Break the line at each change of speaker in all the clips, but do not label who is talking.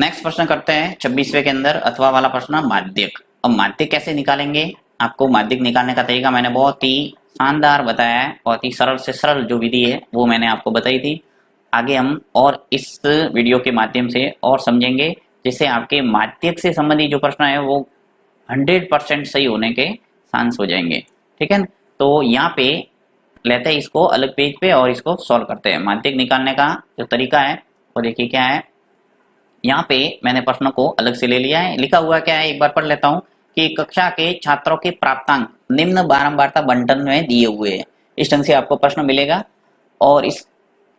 Next प्रश्न करते हैं 26वें के अंदर अथवा वाला प्रश्न माध्यक। अब माध्यक कैसे निकालेंगे, आपको माध्यक निकालने का तरीका मैंने बहुत ही शानदार बताया है, बहुत ही सरल से सरल जो विधि है वो मैंने आपको बताई थी। आगे हम और इस वीडियो के माध्यम से और समझेंगे, जिससे आपके माध्यक से संबंधित जो प्रश्न है वो 100% सही होने के चांस हो जाएंगे। ठीक है न? तो यहाँ पे लेते हैं इसको अलग पेज पे और इसको सॉल्व करते हैं। माध्यक निकालने का जो तरीका है वो देखिए क्या है। यहाँ पे मैंने प्रश्न को अलग से ले लिया है, लिखा हुआ क्या है एक बार पढ़ लेता हूँ कि कक्षा के छात्रों के प्राप्तांक निम्न बारंबारता बंटन में दिए हुए हैं। इस ढंग से आपको प्रश्न मिलेगा और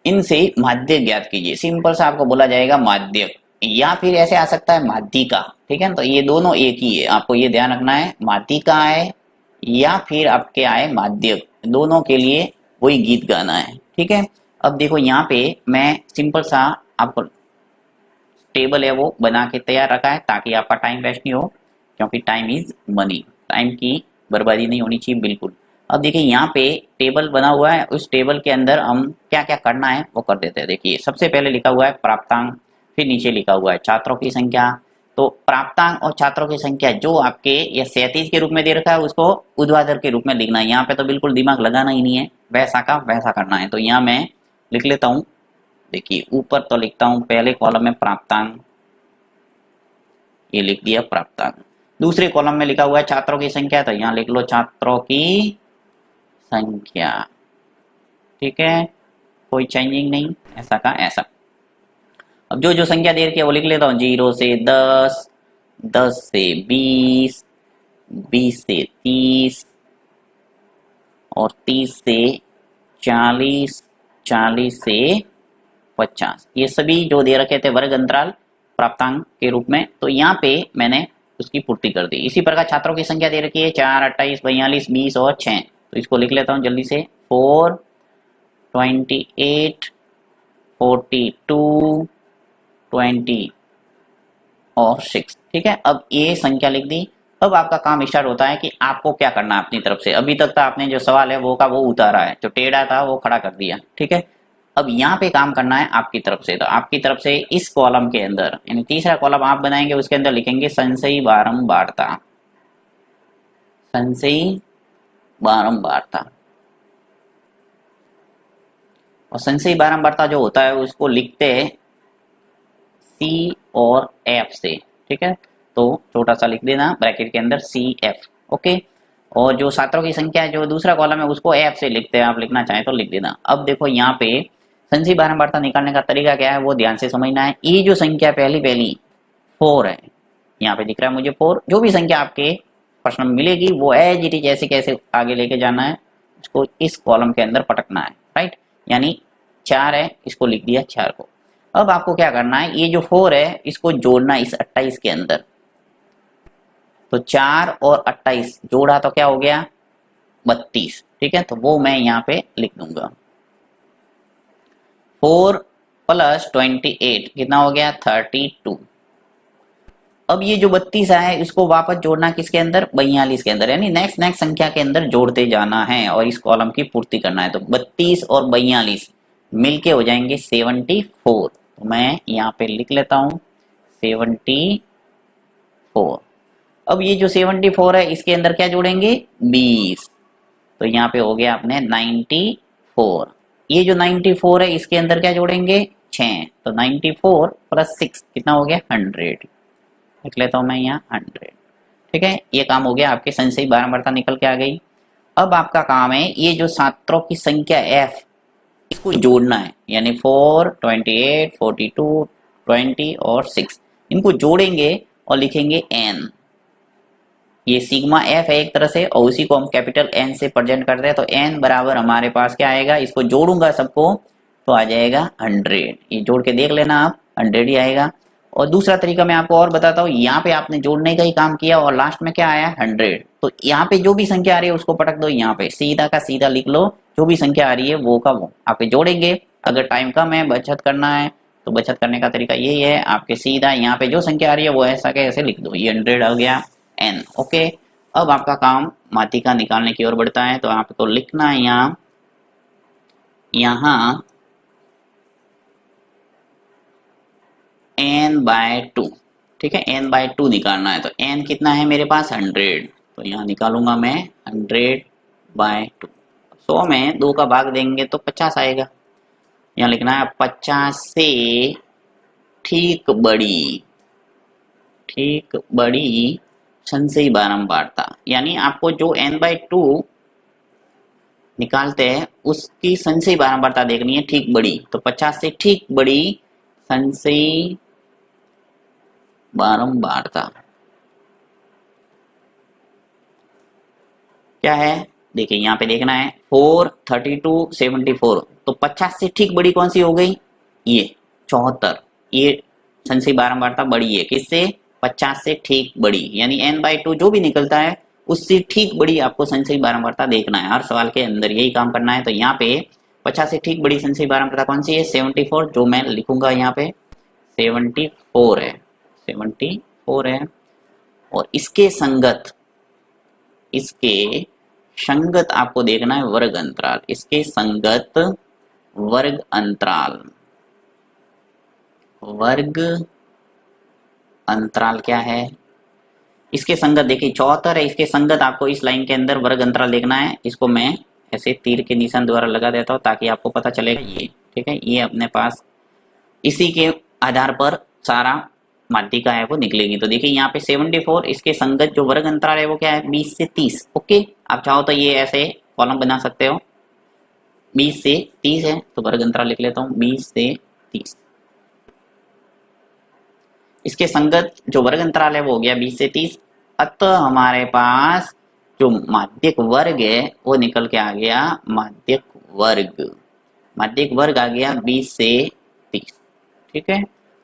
इनसे माध्यक ज्ञात कीजिए। सिंपल सा आपको बोला जाएगा माध्यक, या फिर ऐसे आ सकता है माध्यिका। ठीक है ना, तो ये दोनों एक ही है, आपको ये ध्यान रखना है। माध्यिका है या फिर आपके आए माध्यक, दोनों के लिए वही गीत गाना है। ठीक है, अब देखो यहाँ पे मैं सिंपल सा आपको टेबल है वो बना के तैयार रखा है ताकि आपका टाइम वेस्ट नहीं हो, क्योंकि टाइम इज मनी, टाइम की बर्बादी नहीं होनी चाहिए बिल्कुल। अब देखिए यहाँ पे टेबल बना हुआ है, उस टेबल के अंदर हम क्या क्या करना है वो कर देते हैं। देखिए सबसे पहले लिखा हुआ है प्राप्तांक, फिर नीचे लिखा हुआ है छात्रों की संख्या। तो प्राप्तांक और छात्रों की संख्या जो आपके या 37 के रूप में दे रखा है उसको ऊर्ध्वाधर के रूप में लिखना है। यहाँ पे तो बिल्कुल दिमाग लगाना ही नहीं है, वैसा का वैसा करना है। तो यहाँ मैं लिख लेता हूँ, देखिए ऊपर तो लिखता हूँ पहले कॉलम में प्राप्तांक, ये लिख दिया प्राप्तांक। दूसरे कॉलम में लिखा हुआ है छात्रों की संख्या, तो यहाँ लिख लो छात्रों की संख्या। ठीक है, कोई चेंजिंग नहीं, ऐसा का ऐसा। अब जो जो संख्या दे रखी है वो लिख लेता हूँ, 0 से 10, 10 से 20, 20 से 30 और 30 से 40, 40 से 50। ये सभी जो दे रखे थे वर्ग अंतराल प्राप्तांक के रूप में, तो यहाँ पे मैंने उसकी पूर्ति कर दी। इसी प्रकार छात्रों की संख्या दे रखी है 4, 28, 42, 20 और 6, तो इसको लिख लेता हूँ जल्दी से, 4, 28, 42, 20 और 6। ठीक है, अब ये संख्या लिख दी। अब आपका काम स्टार्ट होता है कि आपको क्या करना है अपनी तरफ से। अभी तक तो आपने जो सवाल है वो का वो उतारा है, जो टेढ़ा था वो खड़ा कर दिया। ठीक है, अब यहाँ पे काम करना है आपकी तरफ से। तो आपकी तरफ से इस कॉलम के अंदर, यानी तीसरा कॉलम आप बनाएंगे, उसके अंदर लिखेंगे संशयी बारंबारता, संशयी बारंबारता। और संशयी बारंबारता जो होता है उसको लिखते हैं सी और एफ से। ठीक है, तो छोटा सा लिख देना ब्रैकेट के अंदर CF। ओके, और जो छात्रों की संख्या है जो दूसरा कॉलम है उसको F से लिखते हैं, आप लिखना चाहें तो लिख देना। अब देखो यहाँ पे संशयी बारंबारता निकालने का तरीका क्या है वो ध्यान से समझना है। ये जो संख्या पहली 4 है, यहाँ पे दिख रहा है मुझे 4। जो भी संख्या आपके प्रश्न में मिलेगी वो एज इट इज ऐसे कैसे आगे लेके जाना है, उसको इस कॉलम के अंदर पटकना है। राइट, यानी 4 है, इसको लिख दिया 4 को। अब आपको क्या करना है, ये जो 4 है इसको जोड़ना है इस 28 के अंदर। तो 4 और 28 जोड़ा तो क्या हो गया 32। ठीक है, तो वो मैं यहाँ पे लिख दूंगा। 4 + 28 कितना हो गया 32। अब ये जो 32 है इसको वापस जोड़ना किसके अंदर 42 के अंदर, यानी नेक्स्ट संख्या के अंदर जोड़ते जाना है और इस कॉलम की पूर्ति करना है। तो 32 और 42 मिलके हो जाएंगे 74। तो मैं यहाँ पे लिख लेता हूँ 74। अब ये जो 74 है इसके अंदर क्या जोड़ेंगे 20, तो यहाँ पे हो गया अपने 94। ये जो 94 है इसके अंदर क्या जोड़ेंगे 6, तो 94 + 6 कितना हो गया 100। लिख लेता हूँ मैं यहाँ 100। ठीक है, ये काम हो गया, आपके संशयी बारंबारता निकल के आ गई। अब आपका काम है ये जो छात्रों की संख्या F इसको जोड़ना है, यानी 4, 28, 42, 20 और 6 इनको जोड़ेंगे और लिखेंगे N। ये सिग्मा F है एक तरह से, और उसी को हम कैपिटल N से प्रेजेंट करते हैं। तो N बराबर हमारे पास क्या आएगा, इसको जोड़ूंगा सबको तो आ जाएगा 100। ये जोड़ के देख लेना आप, 100 ही आएगा। और दूसरा तरीका मैं आपको और बताता हूँ, यहाँ पे आपने जोड़ने का ही काम किया और लास्ट में क्या आया 100। तो यहाँ पे जो भी संख्या आ रही है उसको पटक दो, यहाँ पे सीधा का सीधा लिख लो, जो भी संख्या आ रही है वो का वो आप जोड़ेंगे। अगर टाइम कम है बचत करना है तो बचत करने का तरीका यही है, आपके सीधा यहाँ पे जो संख्या आ रही है वो ऐसा के ऐसे लिख दो, ये 100 हो गया N। ओके, अब आपका काम माध्यिका निकालने की ओर बढ़ता है। तो आपको लिखना है यहाँ n/2, ठीक है, n/2 निकालना है। तो n कितना है मेरे पास 100, तो यहाँ निकालूंगा मैं 100/2। 100 में 2 का भाग देंगे तो 50 आएगा। यहाँ लिखना है 50 से ठीक बड़ी संशयी बारंबारता, यानी आपको जो n/2 निकालते हैं उसकी संशयी बारंबारता देखनी है ठीक बड़ी। तो 50 से ठीक बड़ी संशयी बारंबारता क्या है, देखिए यहाँ पे देखना है 4, 32, 74। तो 50 से ठीक बड़ी कौन सी हो गई, ये 74। ये संशयी बारंबारता बड़ी है किससे, 50 से ठीक बड़ी, यानी n/2 जो भी निकलता है उससे ठीक बड़ी आपको संशयी बारंबारता देखना है। हर सवाल के अंदर यही काम करना है। तो यहाँ पे 50 से ठीक बड़ी संशयी बारंबारता कौन सी है, 74, जो मैं लिखूंगा यहाँ पे 74 है, 74 है। और इसके संगत आपको देखना है वर्ग अंतराल, इसके संगत वर्ग अंतराल क्या है, इसके संगत देखिए 74 है, इसके संगत आपको इस लाइन के अंदर वर्ग अंतराल देखना है। इसको मैं ऐसे तीर के निशान द्वारा लगा देता हूँ ताकि आपको पता चलेगा। ये ठीक है, ये अपने पास इसी के आधार पर सारा माध्यिका है वो निकलेगी। तो देखिए यहाँ पे 74, इसके संगत जो वर्ग अंतराल है वो क्या है, 20 से 30। ओके, आप चाहो तो ये ऐसे कॉलम बना सकते हो, 20 से 30 है तो वर्ग अंतराल लिख लेता हूँ 20 से 30। इसके संगत जो वर्ग अंतराल है वो हो गया 20 से 30। अतः हमारे पास जो माध्यिक वर्ग है वो निकल के आ गया माध्यिक वर्ग आ गया 20 से 30। ठीक है,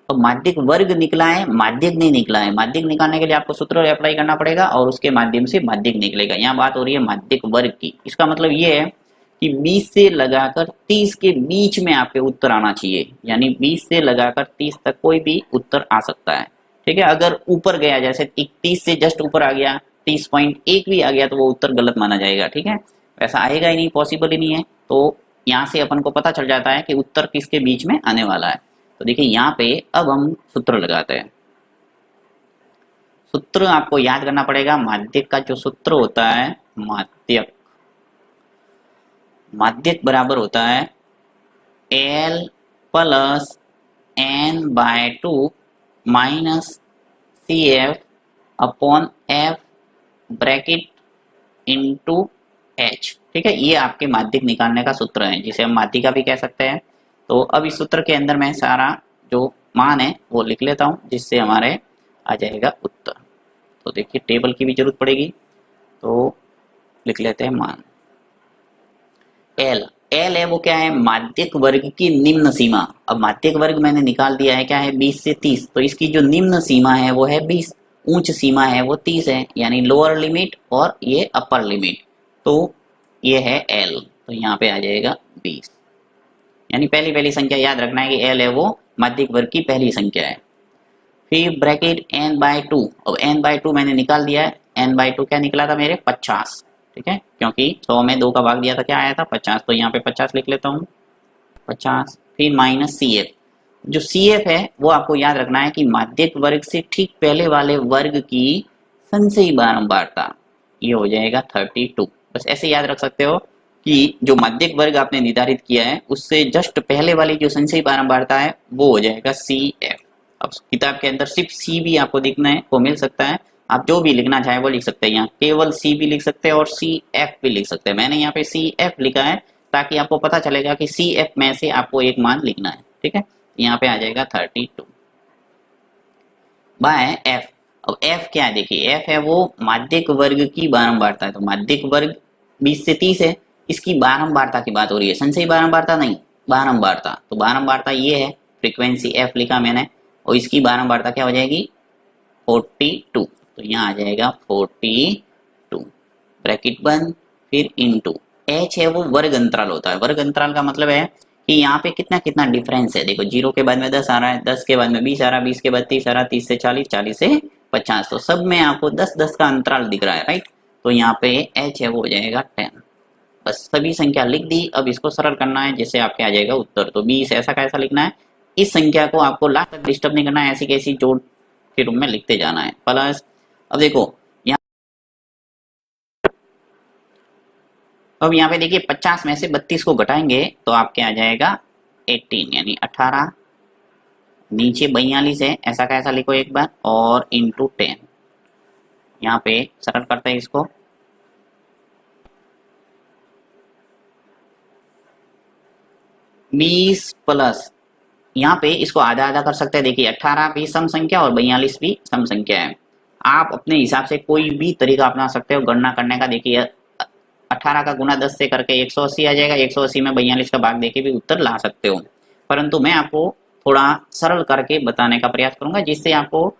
तो माध्यिक वर्ग निकला है, माध्यिक नहीं निकला है। माध्यिक निकालने के लिए आपको सूत्र अप्लाई करना पड़ेगा और उसके माध्यम से माध्यिक निकलेगा। यहाँ बात हो रही है माध्यिक वर्ग की। इसका मतलब ये है कि 20 से लगाकर 30 के बीच में आपके उत्तर आना चाहिए, यानी 20 से लगाकर 30 तक कोई भी उत्तर आ सकता है। ठीक है, अगर ऊपर गया जैसे 30 से जस्ट ऊपर आ गया, 30.1 भी आ गया तो वो उत्तर गलत माना जाएगा। ठीक है, वैसा आएगा ही नहीं, पॉसिबल ही नहीं है। तो यहाँ से अपन को पता चल जाता है कि उत्तर किसके बीच में आने वाला है। तो देखिए यहाँ पे अब हम सूत्र लगाते हैं। सूत्र आपको याद करना पड़ेगा, माध्यिक का जो सूत्र होता है, माध्यिक बराबर होता है L plus n/2 minus CF upon F bracket into H। ठीक है, ये आपके माध्यिक निकालने का सूत्र है, जिसे हम माध्यिका भी कह सकते हैं। तो अब इस सूत्र के अंदर मैं सारा जो मान है वो लिख लेता हूँ, जिससे हमारे आ जाएगा उत्तर। तो देखिए टेबल की भी जरूरत पड़ेगी, तो लिख लेते हैं मान। L है वो क्या है, माध्यिक वर्ग की निम्न सीमा। अब माध्यिक वर्ग मैंने निकाल दिया है, क्या है 20 से 30। तो इसकी जो निम्न सीमा है वो है 20, उच्च सीमा है वो 30 है, यानी लोअर लिमिट और ये अपर लिमिट। तो ये है L, तो यहाँ पे आ जाएगा 20, यानी पहली संख्या याद रखना है कि L है वो माध्यिक वर्ग की पहली संख्या है। फिर ब्रैकेट n/2, अब n/2 मैंने निकाल दिया है। n/2 क्या निकला था मेरे 50। ठीक है, क्योंकि 100 में 2 का भाग दिया था, क्या आया था 50, तो यहाँ पे 50 लिख लेता हूँ 50। फिर माइनस CF, जो CF है वो आपको याद रखना है कि माध्यिक वर्ग से ठीक पहले वाले वर्ग की संशयी बारंबारता, ये हो जाएगा 32। बस ऐसे याद रख सकते हो कि जो माध्यिक वर्ग आपने निर्धारित किया है उससे जस्ट पहले वाली जो संशयी बारंबारता है वो हो जाएगा CF। अब किताब के अंदर सिर्फ C भी आपको दिखना है वो मिल सकता है, आप जो भी लिखना चाहे वो लिख सकते हैं। यहाँ केवल C भी लिख सकते हैं और CF भी लिख सकते हैं। मैंने यहाँ पे CF लिखा है ताकि आपको पता चलेगा कि CF में से आपको एक मान लिखना है। ठीक है, यहाँ पे आ जाएगा 32 बाय F। अब F क्या है, देखिए F है वो माध्यिक वर्ग की बारंबारता है। तो माध्यिक वर्ग 20 से 30 है, इसकी बारंबारता की बात हो रही है, संशयी बारंबारता नहीं, बारंबारता। तो बारंबारता ये है, फ्रीक्वेंसी F लिखा मैंने, और इसकी बारंबारता क्या हो जाएगी 42। तो यहाँ आ जाएगा 42 ब्रैकेट बंद, फिर इनटू H है वो वर्ग अंतराल होता है। वर्ग अंतराल का मतलब है कि यहाँ पे कितना कितना डिफरेंस है। देखो 0 के बाद में 10 आ रहा है, 10 के बाद में 20 आ रहा है, 20 के बाद 30 आ रहा है, 30 से 40, 40 से 50। तो सब में आपको 10-10 का अंतराल दिख रहा है, राइट। तो यहाँ पे H है वो हो जाएगा 10। बस सभी संख्या लिख दी, अब इसको सरल करना है जिससे आपके आ जाएगा उत्तर। तो 20 ऐसा कैसा लिखना है, इस संख्या को आपको लास्ट तक डिस्टर्ब नहीं करना है, ऐसी कैसी जोड़ के रूप में लिखते जाना है। प्लस अब देखो अब यहाँ पे देखिए 50 में से 32 को घटाएंगे तो आपके आ जाएगा 18 यानी 18, नीचे 42 है, ऐसा कैसा लिखो एक बार, और इंटू 10। यहाँ पे सरल करते हैं इसको, 20 प्लस यहाँ पे इसको आधा आधा कर सकते हैं। देखिए 18 भी सम संख्या और 42 भी सम संख्या है। आप अपने हिसाब से कोई भी तरीका अपना सकते हो गणना करने का। देखिए 18 का गुना 10 से करके 180 आ जाएगा, 180 में 42 का भाग देके भी उत्तर ला सकते हो, परंतु मैं आपको थोड़ा सरल करके बताने का प्रयास करूंगा जिससे आपको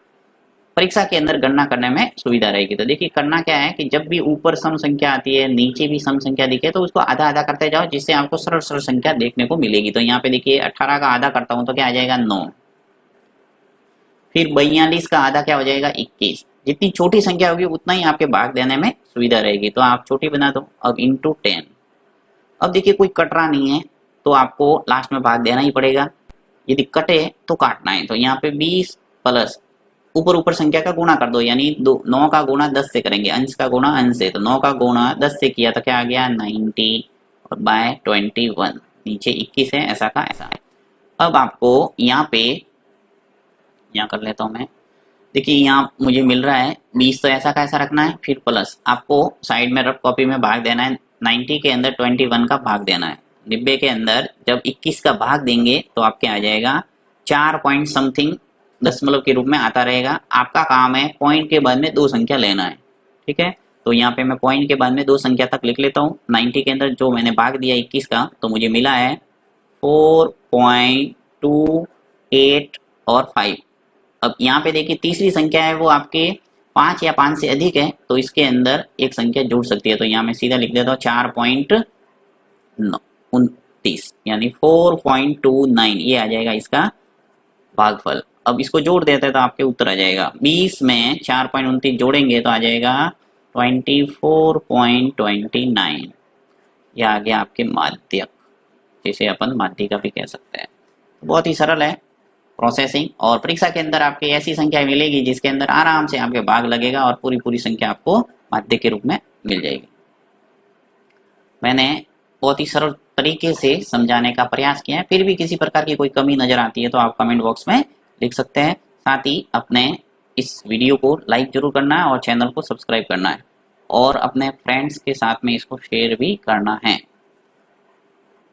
परीक्षा के अंदर गणना करने में सुविधा रहेगी। तो देखिए करना क्या है कि जब भी ऊपर सम संख्या आती है, नीचे भी सम संख्या दिखे, तो उसको आधा आधा करते जाओ जिससे आपको सरल सरल संख्या देखने को मिलेगी। तो यहाँ पे देखिए 18 का आधा करता हूं तो क्या आ जाएगा 9, फिर 42 का आधा क्या हो जाएगा 21। जितनी छोटी संख्या होगी उतना ही आपके भाग देने में सुविधा रहेगी, तो आप छोटी बना दो। अब इंटू 10। अब देखिए कोई कट रहा नहीं है तो आपको लास्ट में भाग देना ही पड़ेगा, यदि कटे तो काटना है। तो यहाँ पे 20 प्लस ऊपर ऊपर संख्या का गुणा कर दो, यानी 9 का गुणा 10 से करेंगे, अंश का गुणा अंश से, तो 9 का गुणा 10 से किया तो क्या आ गया 90 और बाय 21, नीचे 21 है, ऐसा का ऐसा है। अब आपको यहाँ पे यहाँ कर लेता हूँ मैं, देखिए यहाँ मुझे मिल रहा है 20, तो ऐसा का ऐसा रखना है, फिर प्लस आपको साइड में रफ कॉपी में भाग देना है। 90 के अंदर 21 का भाग देना है, 90 के अंदर जब 21 का भाग देंगे तो आपके आ जाएगा 4 पॉइंट समथिंग दशमलव के रूप में आता रहेगा। आपका काम है पॉइंट के बाद में 2 संख्या लेना है, ठीक है। तो यहाँ पे मैं पॉइंट के बाद में 2 संख्या तक लिख लेता हूँ। 90 के अंदर जो मैंने भाग दिया 21 का, तो मुझे मिला है 4.28 और 5। अब यहाँ पे देखिए तीसरी संख्या है वो आपके 5 या 5 से अधिक है, तो इसके अंदर एक संख्या जुड़ सकती है। तो यहाँ मैं सीधा लिख देता हूँ 4.29 यानी 4.29, ये आ जाएगा इसका भागफल। अब इसको जोड़ देते हैं तो आपके उत्तर आ जाएगा 20 में 4.29 जोड़ेंगे तो आ जाएगा 24.29। यह आ गया आपके माध्यक, जिसे अपन माध्यिका भी कह सकते हैं। बहुत ही सरल है प्रोसेसिंग, और परीक्षा के अंदर आपके ऐसी संख्या मिलेगी जिसके अंदर आराम से आपके भाग लगेगा और पूरी पूरी संख्या आपको माध्य के रूप में मिल जाएगी। मैंने बहुत ही सरल तरीके से समझाने का प्रयास किया है, फिर भी किसी प्रकार की कोई कमी नजर आती है तो आप कमेंट बॉक्स में लिख सकते हैं। साथ ही अपने इस वीडियो को लाइक जरूर करना है और चैनल को सब्सक्राइब करना है, और अपने फ्रेंड्स के साथ में इसको शेयर भी करना है।